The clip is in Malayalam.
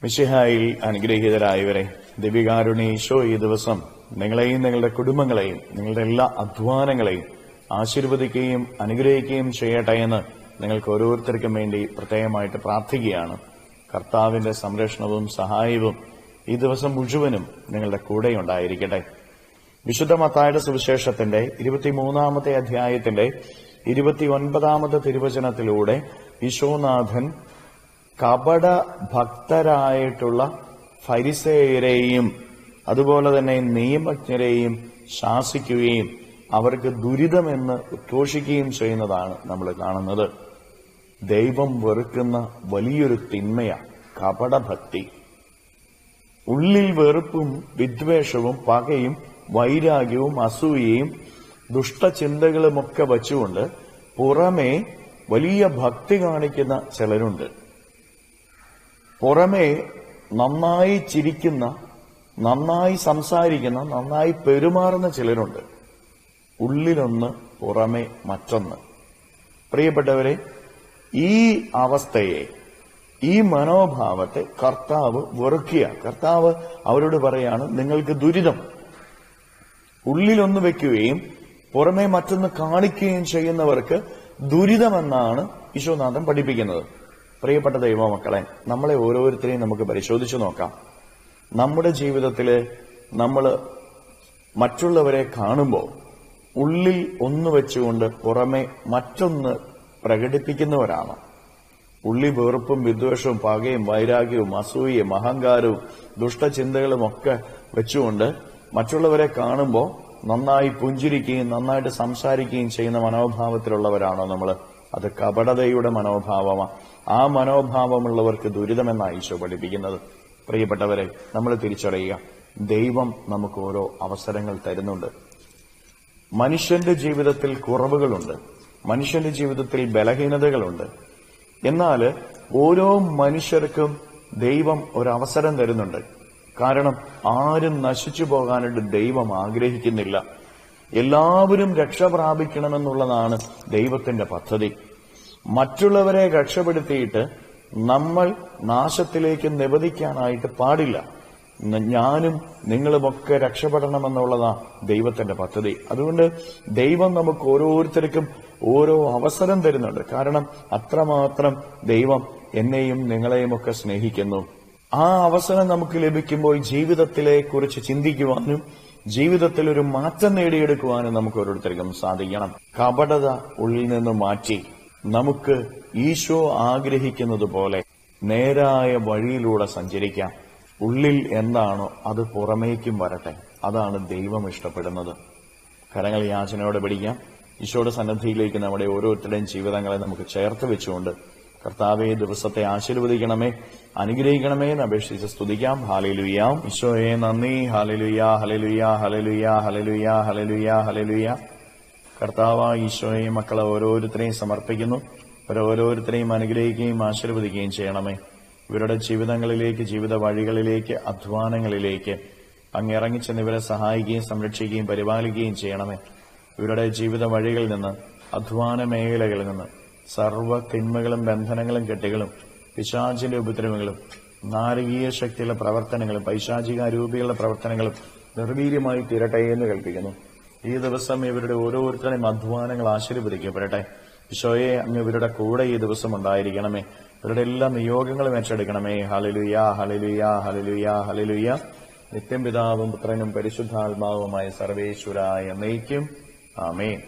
മിശിഹായിൽ അനുഗ്രഹീതരായവരെ, ദിവ്യകാരുണ്യ ഈശോ ഈ ദിവസം നിങ്ങളെയും നിങ്ങളുടെ കുടുംബങ്ങളെയും നിങ്ങളുടെ എല്ലാ അധ്വാനങ്ങളെയും ആശീർവദിക്കുകയും അനുഗ്രഹിക്കുകയും ചെയ്യട്ടെ എന്ന് നിങ്ങൾക്ക് ഓരോരുത്തർക്കും വേണ്ടി പ്രത്യേകമായിട്ട് പ്രാർത്ഥിക്കുകയാണ്. കർത്താവിന്റെ സംരക്ഷണവും സഹായവും ഈ ദിവസം മുഴുവനും നിങ്ങളുടെ കൂടെ ഉണ്ടായിരിക്കട്ടെ. വിശുദ്ധ മത്തായിയുടെ സുവിശേഷത്തിന്റെ 23-ാമത്തെ അധ്യായത്തിന്റെ 29-ാമത്തെ തിരുവചനത്തിലൂടെ ഈശോനാഥൻ കപട ഭക്തരായിട്ടുള്ള ഫരിസേയരെയും അതുപോലെ തന്നെ നിയമജ്ഞരെയും ശാസിക്കുകയും അവർക്ക് ദുരിതമെന്ന് ഉദ്ഘോഷിക്കുകയും ചെയ്യുന്നതാണ് നമ്മൾ കാണുന്നത്. ദൈവം വെറുക്കുന്ന വലിയൊരു തിന്മയാണ് കപടഭക്തി. ഉള്ളിൽ വെറുപ്പും വിദ്വേഷവും പകയും വൈരാഗ്യവും അസൂയയും ദുഷ്ടചിന്തകളുമൊക്കെ വച്ചുകൊണ്ട് പുറമേ വലിയ ഭക്തി കാണിക്കുന്ന ചിലരുണ്ട്. പുറമേ നന്നായി ചിരിക്കുന്ന, നന്നായി സംസാരിക്കുന്ന, നന്നായി പെരുമാറുന്ന ചിലരുണ്ട്. ഉള്ളിലൊന്ന്, പുറമേ മറ്റൊന്ന്. പ്രിയപ്പെട്ടവരെ, ഈ അവസ്ഥയെ, ഈ മനോഭാവത്തെ കർത്താവ് വെറുക്കുക. കർത്താവ് അവരോട് പറയാണ്, നിങ്ങൾക്ക് ദുരിതം. ഉള്ളിലൊന്ന് വെക്കുകയും പുറമേ മറ്റൊന്ന് കാണിക്കുകയും ചെയ്യുന്നവർക്ക് ദുരിതമെന്നാണ് ഈശോനാഥൻ പഠിപ്പിക്കുന്നത്. പ്രിയപ്പെട്ട ദൈവമക്കളെ, നമ്മളെ ഓരോരുത്തരെയും നമുക്ക് പരിശോധിച്ചു നോക്കാം. നമ്മുടെ ജീവിതത്തില് നമ്മൾ മറ്റുള്ളവരെ കാണുമ്പോൾ ഉള്ളിൽ ഒന്ന് വെച്ചുകൊണ്ട് പുറമെ മറ്റൊന്ന് പ്രകടിപ്പിക്കുന്നവരാണ്. ഉള്ളി വെറുപ്പും വിദ്വേഷവും പകയും വൈരാഗ്യവും അസൂയയും അഹങ്കാരവും ദുഷ്ടചിന്തകളും ഒക്കെ വെച്ചുകൊണ്ട് മറ്റുള്ളവരെ കാണുമ്പോൾ നന്നായി പുഞ്ചിരിക്കുകയും നന്നായിട്ട് സംസാരിക്കുകയും ചെയ്യുന്ന മനോഭാവത്തിലുള്ളവരാണോ നമ്മൾ? അത് കപടതയുടെ മനോഭാവമാണ്. ആ മനോഭാവമുള്ളവർക്ക് ദുരിതമെന്നാണ് ഈശോ പഠിപ്പിക്കുന്നത്. പ്രിയപ്പെട്ടവരെ, നമ്മൾ തിരിച്ചറിയുക, ദൈവം നമുക്ക് ഓരോ അവസരങ്ങൾ തരുന്നുണ്ട്. മനുഷ്യന്റെ ജീവിതത്തിൽ കുറവുകളുണ്ട്, മനുഷ്യന്റെ ജീവിതത്തിൽ ബലഹീനതകളുണ്ട്. എന്നാൽ ഓരോ മനുഷ്യർക്കും ദൈവം ഒരവസരം തരുന്നുണ്ട്. കാരണം ആരും നശിച്ചു പോകാനായിട്ട് ദൈവം ആഗ്രഹിക്കുന്നില്ല. എല്ലാവരും രക്ഷ പ്രാപിക്കണമെന്നുള്ളതാണ് ദൈവത്തിന്റെ പദ്ധതി. മറ്റുള്ളവരെ രക്ഷപ്പെടുത്തിയിട്ട് നമ്മൾ നാശത്തിലേക്ക് നിവദിക്കാനായിട്ട് പാടില്ല. ഞാനും നിങ്ങളുമൊക്കെ രക്ഷപ്പെടണമെന്നുള്ളതാണ് ദൈവത്തിന്റെ പദ്ധതി. അതുകൊണ്ട് ദൈവം നമുക്ക് ഓരോരുത്തർക്കും ഓരോ അവസരം തരുന്നുണ്ട്. കാരണം അത്രമാത്രം ദൈവം എന്നെയും നിങ്ങളെയും ഒക്കെ സ്നേഹിക്കുന്നു. ആ അവസരം നമുക്ക് ലഭിക്കുമ്പോൾ ജീവിതത്തിലെ കുറിച്ച് ചിന്തിക്കുവാനും ജീവിതത്തിൽ ഒരു മാറ്റം നേടിയെടുക്കുവാനും നമുക്ക് ഓരോരുത്തർക്കും സാധിക്കണം. കപടത ഉള്ളിൽ നിന്ന് മാറ്റി നമുക്ക് ഈശോ ആഗ്രഹിക്കുന്നത് പോലെ നേരായ വഴിയിലൂടെ സഞ്ചരിക്കാം. ഉള്ളിൽ എന്താണോ അത് പുറമേക്കും വരട്ടെ. അതാണ് ദൈവം ഇഷ്ടപ്പെടുന്നത്. കരങ്ങൾ യാചനയോടെ പിടിക്കാം. ഈശോയുടെ സന്നദ്ധിയിലേക്ക് നമ്മുടെ ഓരോരുത്തരുടെയും ജീവിതങ്ങളെ നമുക്ക് ചേർത്ത് വെച്ചുകൊണ്ട് കർത്താവെ, ദിവസത്തെ ആശീർവദിക്കണമേ, അനുഗ്രഹിക്കണമേ എന്ന് അപേക്ഷിച്ച് സ്തുതിക്കാം. ഹല്ലേലൂയ. ഈശോയെ നന്ദി. Hallelujah, hallelujah, hallelujah, hallelujah, hallelujah, hallelujah. കർത്താവ് ഈശോയെ മക്കളെ ഓരോരുത്തരെയും സമർപ്പിക്കുന്നു. ഓരോരുത്തരെയും അനുഗ്രഹിക്കുകയും ആശീർവദിക്കുകയും ചെയ്യണമേ. ഇവരുടെ ജീവിതങ്ങളിലേക്ക്, ജീവിത വഴികളിലേക്ക്, അധ്വാനങ്ങളിലേക്ക് അങ്ങ് ഇറങ്ങിച്ചെന്ന് ഇവരെ സഹായിക്കുകയും സംരക്ഷിക്കുകയും പരിപാലിക്കുകയും ചെയ്യണമേ. ഇവരുടെ ജീവിത വഴികളിൽ നിന്ന്, അധ്വാന മേഖലകളിൽ നിന്ന് സർവ്വ തിന്മകളും ബന്ധനങ്ങളും കെട്ടുകളും പിശാചിന്റെ ഉപദ്രവങ്ങളും നാരകീയ ശക്തിയുള്ള പ്രവർത്തനങ്ങളും പൈശാചിക രൂപികളുടെ പ്രവർത്തനങ്ങളും നിർവീര്യമായി തീരട്ടെ എന്ന് കൽപ്പിക്കുന്നു. ഈ ദിവസം ഇവരുടെ ഓരോരുത്തരുടെയും അധ്വാനങ്ങൾ ആശീർവദിക്കപ്പെടട്ടെ. ഈശോയെ, അങ്ങ് ഇവരുടെ കൂടെ ഈ ദിവസം ഉണ്ടായിരിക്കണമേ. ഇവരുടെ എല്ലാ നിയോഗങ്ങളും ഏറ്റെടുക്കണമേ. Hallelujah, hallelujah, hallelujah, hallelujah. നിത്യം പിതാവും പുത്രനും പരിശുദ്ധാത്മാവുമായ സർവേശ്വരായ എന്നേക്കും ആമേൻ.